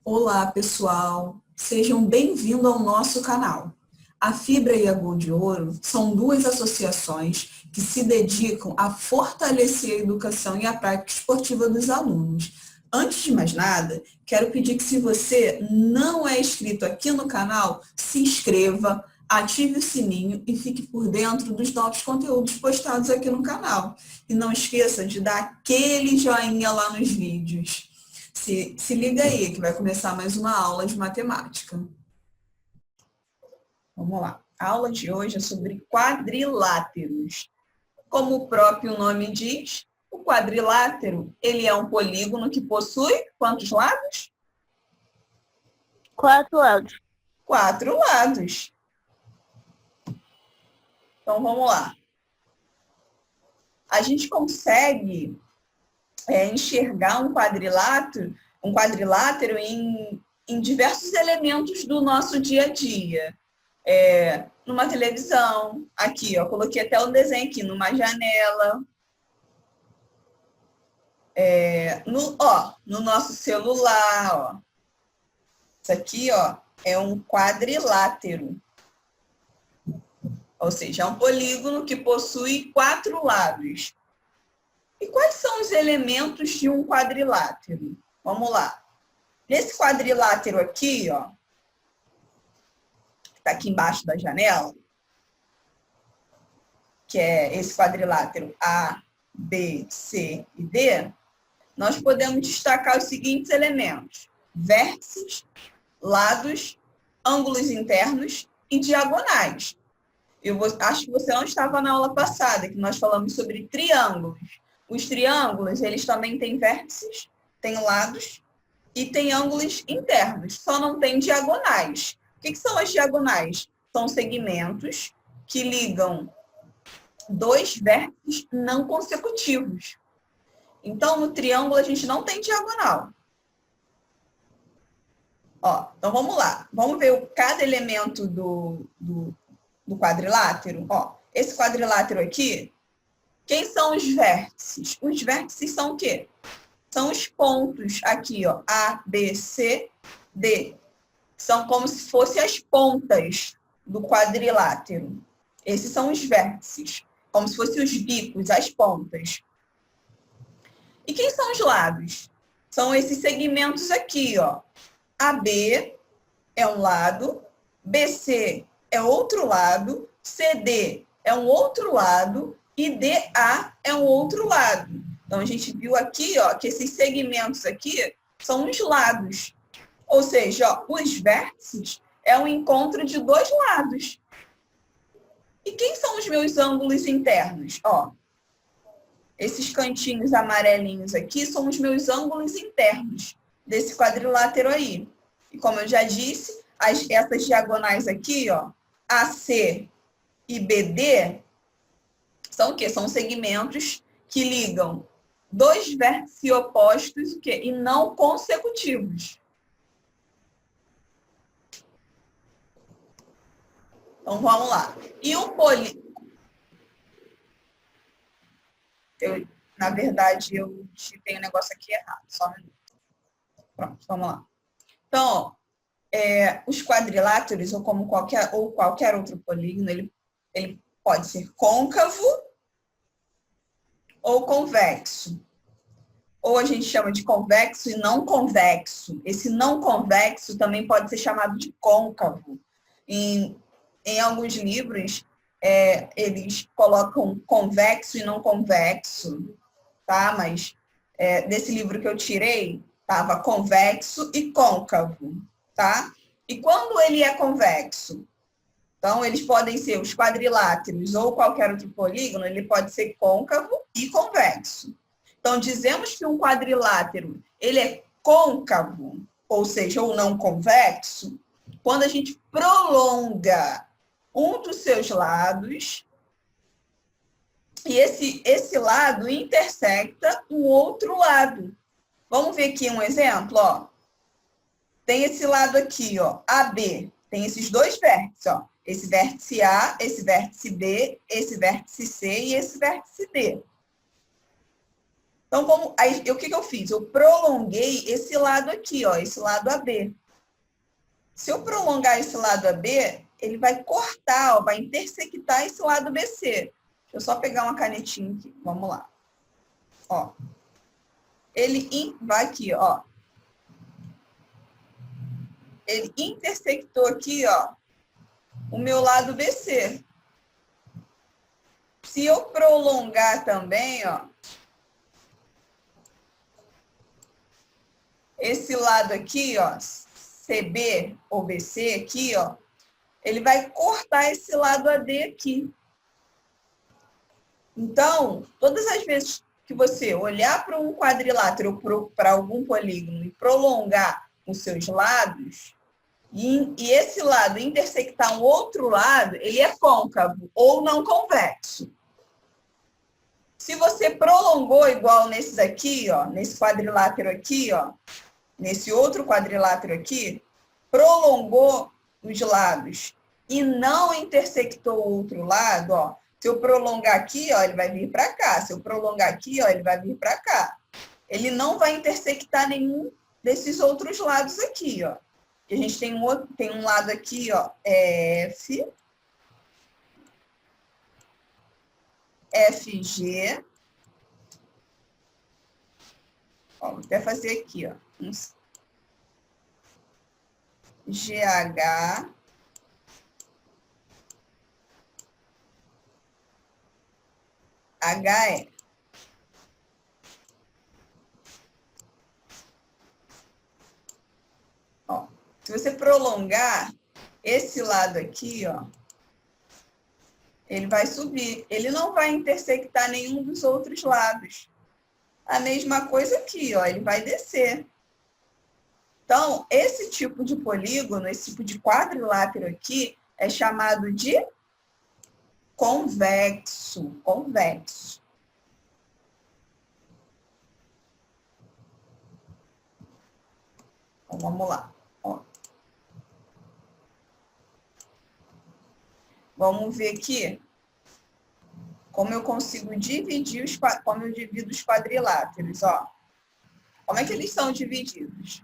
Olá, pessoal! Sejam bem-vindos ao nosso canal. A Fibra e a Gol de Ouro são duas associações que se dedicam a fortalecer a educação e a prática esportiva dos alunos. Antes de mais nada, quero pedir que, se você não é inscrito aqui no canal, se inscreva, ative o sininho e fique por dentro dos novos conteúdos postados aqui no canal. E não esqueça de dar aquele joinha lá nos vídeos. Se liga aí, que vai começar mais uma aula de matemática. Vamos lá. A aula de hoje é sobre quadriláteros. Como o próprio nome diz, o quadrilátero, ele é um polígono que possui quantos lados? 4 lados. 4 lados. Então, vamos lá. A gente consegue enxergar um quadrilátero em diversos elementos do nosso dia a dia. Numa televisão, aqui, ó, coloquei até um desenho aqui, numa janela, no nosso celular, ó. Isso aqui, ó, é um quadrilátero. Ou seja, é um polígono que possui 4 lados. E quais são os elementos de um quadrilátero? Vamos lá. Nesse quadrilátero aqui, ó, que está aqui embaixo da janela, que é esse quadrilátero A, B, C e D, nós podemos destacar os seguintes elementos: vértices, lados, ângulos internos e diagonais. Acho que você não estava na aula passada, que nós falamos sobre triângulos. Os triângulos, eles também têm vértices, têm lados e têm ângulos internos, só não tem diagonais. O que são as diagonais? São segmentos que ligam dois vértices não consecutivos. Então, no triângulo, a gente não tem diagonal. Ó, então, vamos lá. Vamos ver cada elemento do quadrilátero. Ó, esse quadrilátero aqui, quem são os vértices? Os vértices são o quê? São os pontos aqui, ó, A, B, C, D. São como se fossem as pontas do quadrilátero. Esses são os vértices, como se fossem os bicos, as pontas. E quem são os lados? São esses segmentos aqui, ó. AB é um lado, BC é outro lado, CD é um outro lado e DA é um outro lado. Então, a gente viu aqui, ó, que esses segmentos aqui são os lados. Ou seja, ó, os vértices é um encontro de dois lados. E quem são os meus ângulos internos? Ó, esses cantinhos amarelinhos aqui são os meus ângulos internos desse quadrilátero aí. E como eu já disse, essas diagonais aqui, ó, AC e BD, são o quê? São segmentos que ligam dois vértices opostos, o quê? E não consecutivos. Então, vamos lá. E um polígono... Na verdade, eu digitei um negócio aqui errado. Só um minuto. Pronto, vamos lá. Então, ó, os quadriláteros, ou qualquer outro polígono, ele pode ser côncavo ou convexo. Ou a gente chama de convexo e não convexo. Esse não convexo também pode ser chamado de côncavo. Em alguns livros, eles colocam convexo e não convexo, tá? Mas desse livro que eu tirei, estava convexo e côncavo, tá? E quando ele é convexo? Então, eles podem ser os quadriláteros ou qualquer outro polígono, ele pode ser côncavo e convexo. Então, dizemos que um quadrilátero, ele é côncavo, ou seja, ou não convexo, quando a gente prolonga um dos seus lados e esse lado intersecta um outro lado. Vamos ver aqui um exemplo, ó. Tem esse lado aqui, ó, AB. Tem esses dois vértices, ó. Esse vértice A, esse vértice B, esse vértice C e esse vértice D. Então, aí, o que eu fiz? Eu prolonguei esse lado aqui, ó, esse lado AB. Se eu prolongar esse lado AB, ele vai cortar, ó, vai intersectar esse lado BC. Deixa eu só pegar uma canetinha aqui. Vamos lá. Ó. Ele vai aqui, ó. Ele intersectou aqui, ó, o meu lado BC. Se eu prolongar também, ó, esse lado aqui, ó, CB ou BC aqui, ó, ele vai cortar esse lado AD aqui. Então, todas as vezes que você olhar para um quadrilátero ou para algum polígono e prolongar os seus lados, e esse lado intersectar um outro lado, ele é côncavo ou não convexo. Se você prolongou igual nesse daqui, ó, nesse quadrilátero aqui, ó, nesse outro quadrilátero aqui, prolongou os lados e não intersectou o outro lado, ó, se eu prolongar aqui, ó, ele vai vir para cá. Se eu prolongar aqui, ó, ele vai vir para cá. Ele não vai intersectar nenhum desses outros lados aqui, ó. E a gente tem um lado aqui, ó, F, FG. Ó, vou até fazer aqui, ó. GH. HE. Ó, se você prolongar esse lado aqui, ó, ele vai subir. Ele não vai intersectar nenhum dos outros lados. A mesma coisa aqui, ó, ele vai descer. Então, esse tipo de polígono, esse tipo de quadrilátero aqui, é chamado de convexo. Convexo. Então, vamos lá. Ó. Vamos ver aqui como eu consigo dividir como eu divido os quadriláteros, ó. Como é que eles são divididos?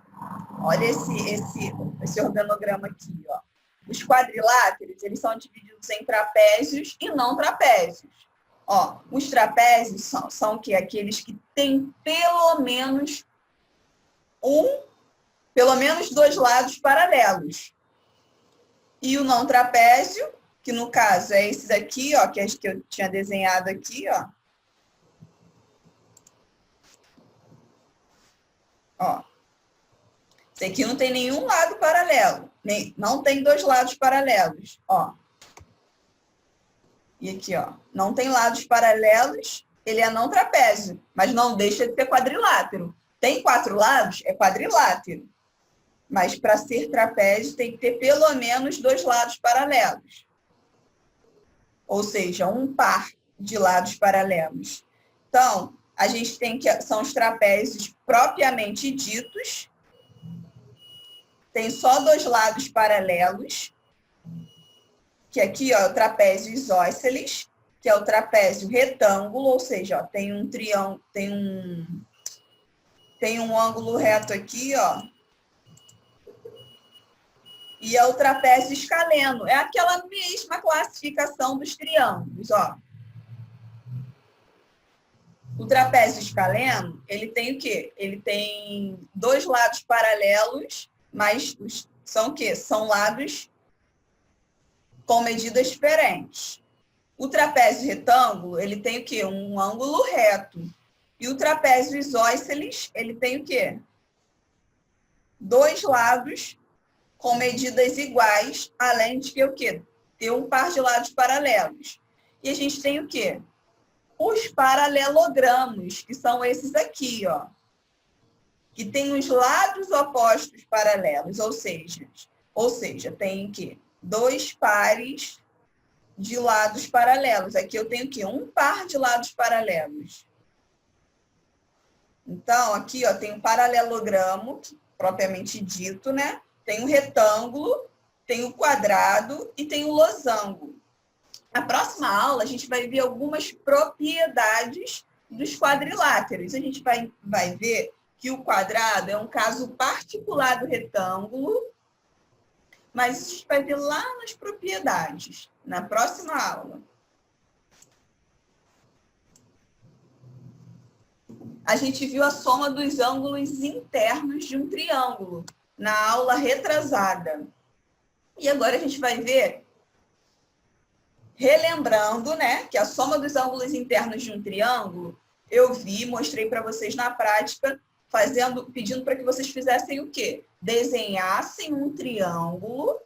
Olha esse organograma aqui, ó. Os quadriláteros, eles são divididos em trapézios e não trapézios. Ó, os trapézios são o quê? Aqueles que têm pelo menos dois lados paralelos. E o não trapézio, que no caso é esses aqui, ó, que é que eu tinha desenhado aqui, ó. Ó. Esse aqui não tem nenhum lado paralelo. Não tem dois lados paralelos, ó. E aqui, ó. Não tem lados paralelos, ele é não trapézio, mas não deixa de ser quadrilátero. Tem 4 lados, é quadrilátero. Mas para ser trapézio tem que ter pelo menos 2 lados paralelos. Ou seja, um par de lados paralelos. Então, a gente tem que são os trapézios propriamente ditos. Tem só 2 lados paralelos, que aqui, ó, é o trapézio isósceles, que é o trapézio retângulo, ou seja, ó, tem um triângulo, tem um ângulo reto aqui, ó. E é o trapézio escaleno, é aquela mesma classificação dos triângulos, ó. O trapézio escaleno, ele tem o quê? Ele tem 2 lados paralelos, mas são o quê? São lados com medidas diferentes. O trapézio retângulo, ele tem o quê? Um ângulo reto. E o trapézio isósceles, ele tem o quê? 2 lados com medidas iguais, além de que o quê? Ter um par de lados paralelos. E a gente tem o quê? Os paralelogramos, que são esses aqui, ó. Que tem os lados opostos paralelos, ou seja, tem o quê? 2 pares de lados paralelos. Aqui eu tenho o quê? Um par de lados paralelos. Então, aqui, ó, tem um paralelogramo, propriamente dito, né? Tem um retângulo, tem o quadrado e tem o losango. Na próxima aula, a gente vai ver algumas propriedades dos quadriláteros. A gente vai ver que o quadrado é um caso particular do retângulo, mas isso a gente vai ver lá nas propriedades, na próxima aula. A gente viu a soma dos ângulos internos de um triângulo na aula retrasada. E agora a gente vai ver, relembrando, né, que a soma dos ângulos internos de um triângulo, eu vi, mostrei para vocês na prática, pedindo para que vocês fizessem o quê? Desenhassem um triângulo,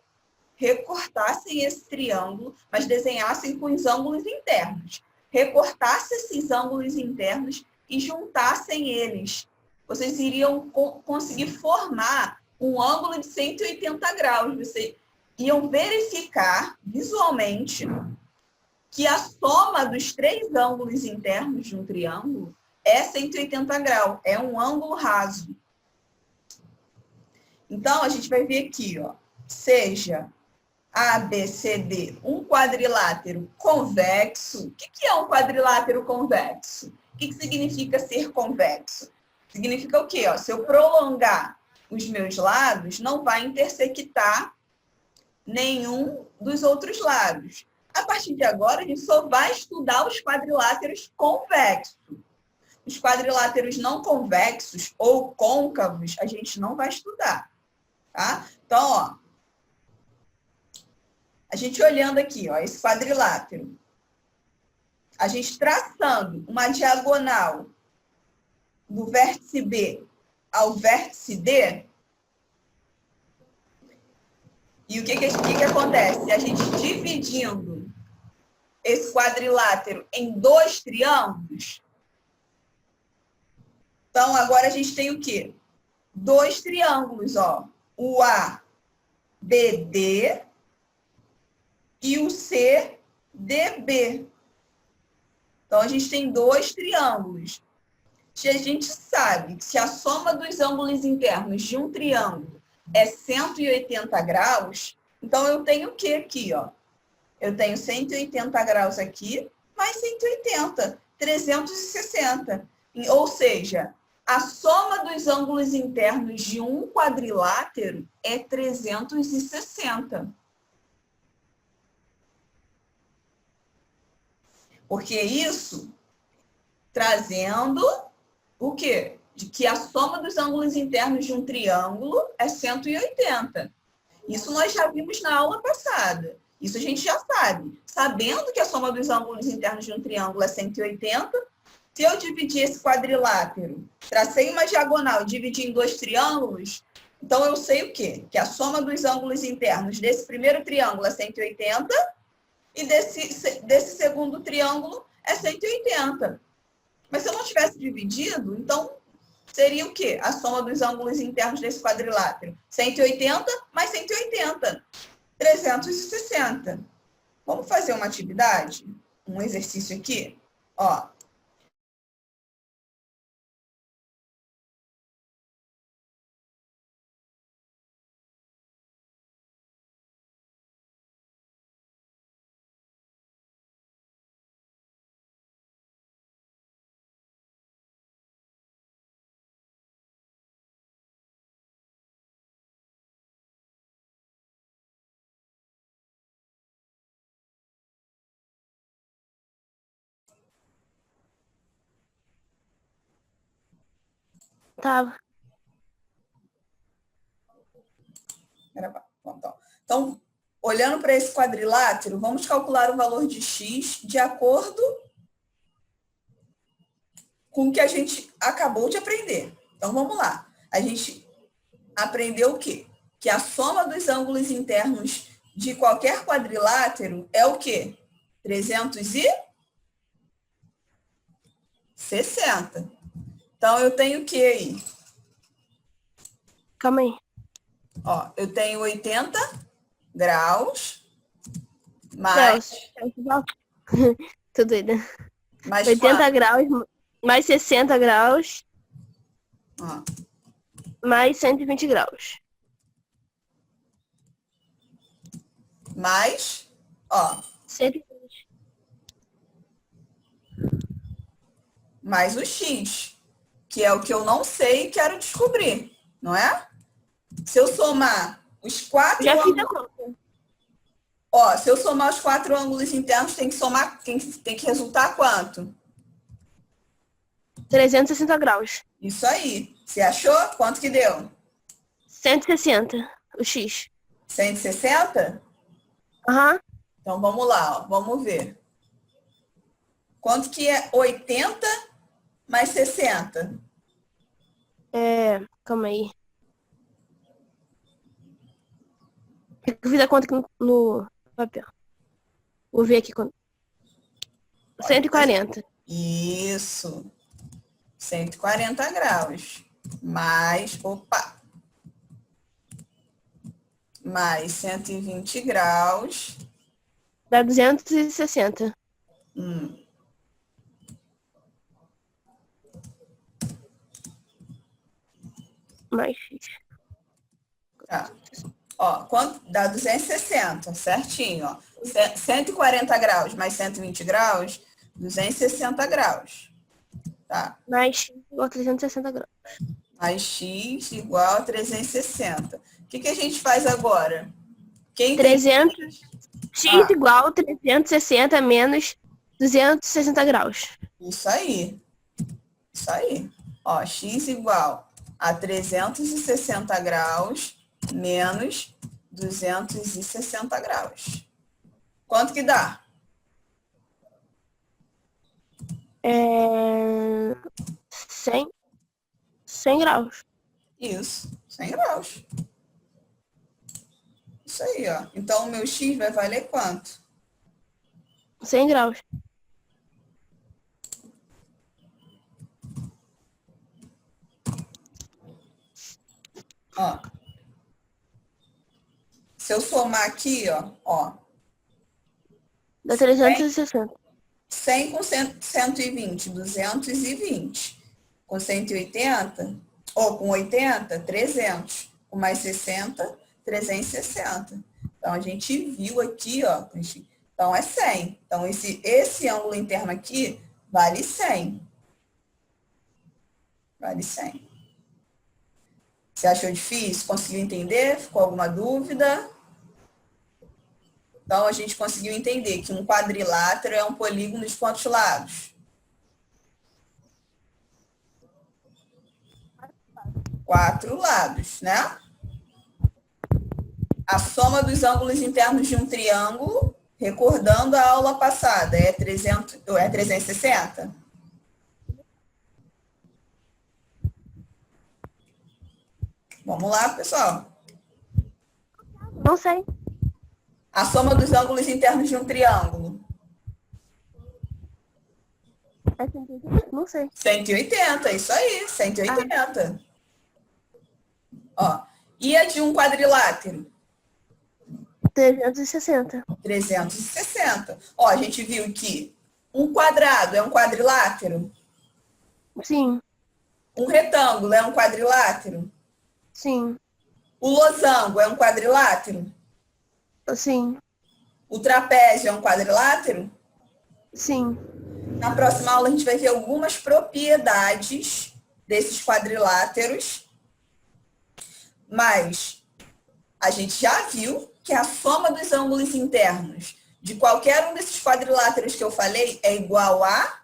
recortassem esse triângulo, mas desenhassem com os ângulos internos. Recortassem esses ângulos internos e juntassem eles. Vocês iriam conseguir formar um ângulo de 180 graus. Vocês iam verificar visualmente que a soma dos três ângulos internos de um triângulo é 180 graus, é um ângulo raso. Então, a gente vai ver aqui, ó, seja ABCD um quadrilátero convexo. O que é um quadrilátero convexo? O que significa ser convexo? Significa o quê? Ó, se eu prolongar os meus lados, não vai intersectar nenhum dos outros lados. A partir de agora, a gente só vai estudar os quadriláteros convexos. Os quadriláteros não convexos ou côncavos, a gente não vai estudar. Tá? Então, ó, a gente olhando aqui, ó, esse quadrilátero, a gente traçando uma diagonal do vértice B ao vértice D, e o que acontece? A gente dividindo esse quadrilátero em dois triângulos, então agora a gente tem o quê? Dois triângulos, ó, o ABD e o CDB. Então, a gente tem dois triângulos. Se a gente sabe que se a soma dos ângulos internos de um triângulo é 180 graus, então eu tenho o que aqui, ó? Eu tenho 180 graus aqui, mais 180, 360. Ou seja, a soma dos ângulos internos de um quadrilátero é 360. Porque isso trazendo o quê? De que a soma dos ângulos internos de um triângulo é 180. Isso nós já vimos na aula passada. Isso a gente já sabe. Sabendo que a soma dos ângulos internos de um triângulo é 180, se eu dividir esse quadrilátero, tracei uma diagonal e dividi em dois triângulos, então eu sei o quê? Que a soma dos ângulos internos desse primeiro triângulo é 180 e desse segundo triângulo é 180. Mas se eu não tivesse dividido, então seria o quê? A soma dos ângulos internos desse quadrilátero. 180 mais 180. 360. Vamos fazer uma atividade? Um exercício aqui? Ó. Tava. Então, olhando para esse quadrilátero, vamos calcular o valor de x de acordo com o que a gente acabou de aprender. Então, vamos lá. A gente aprendeu o quê? Que a soma dos ângulos internos de qualquer quadrilátero é o quê? 360. Então, eu tenho o quê aí? Calma aí. Ó, eu tenho 80 graus mais... Tô doida. Mais 80 quanto? graus, mais 60 graus, Ó, mais 120 graus. mais, ó, 120. mais o x, que é o que eu não sei e quero descobrir, não é? Se eu somar os quatro Já fiz a ângulos... conta. Ó, se eu somar os 4 ângulos internos, tem que resultar quanto? 360 graus. Isso aí. Você achou? Quanto que deu? 160, o X. 160? Aham. Então vamos lá, ó. Vamos ver. Quanto que é 80 mais 60? Calma aí. Eu fiz a conta aqui no papel. Vou ver aqui quanto. 140. Isso. 140 graus. Mais 120 graus. Dá 260. Mais X. Tá. Ó, quanto dá 260, certinho, ó. 140 graus mais 120 graus, 260 graus. Tá? Mais X igual a 360 graus. Mais x igual a 360. O que a gente faz agora? Quem tem... 300. X igual a 360 menos 260 graus. Isso aí. Isso aí. Ó, x igual a 360 graus menos 260 graus. Quanto que dá? 100 graus. Isso, 100 graus. Isso aí, ó. Então, o meu x vai valer quanto? 100 graus. Ó. Se eu somar aqui, ó. Dá 360. 100 com 120, 220. Com 180, ou com 80, 300. Com mais 60, 360. Então, a gente viu aqui, ó. Então, é 100. Então, esse ângulo interno aqui vale 100. Vale 100. Você achou difícil? Conseguiu entender? Ficou alguma dúvida? Então, a gente conseguiu entender que um quadrilátero é um polígono de quantos lados? 4 lados, né? A soma dos ângulos internos de um triângulo, recordando a aula passada, é 360? Vamos lá, pessoal. Não sei. A soma dos ângulos internos de um triângulo. É 180? Não sei. 180, isso aí, 180. Ó, e a de um quadrilátero? 360. 360. Ó, a gente viu que um quadrado é um quadrilátero? Sim. Um retângulo é um quadrilátero? Sim. O losango é um quadrilátero? Sim. O trapézio é um quadrilátero? Sim. Na próxima aula, a gente vai ver algumas propriedades desses quadriláteros, mas a gente já viu que a soma dos ângulos internos de qualquer um desses quadriláteros que eu falei é igual a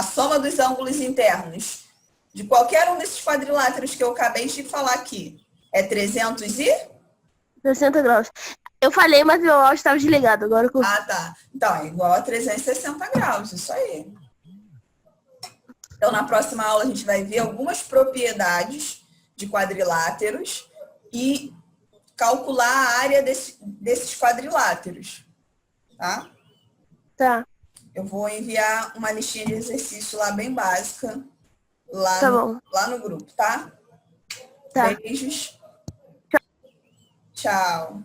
soma dos ângulos internos de qualquer um desses quadriláteros que eu acabei de falar aqui é 360 graus. Eu falei, mas meu áudio estava desligado. Agora que eu... Ah, tá. Então, é igual a 360 graus, isso aí. Então, na próxima aula, a gente vai ver algumas propriedades de quadriláteros e calcular a área desses quadriláteros, tá? Tá. Eu vou enviar uma listinha de exercício lá bem básica, lá, Tá bom. lá no grupo, tá? Tá. Beijos. Tchau.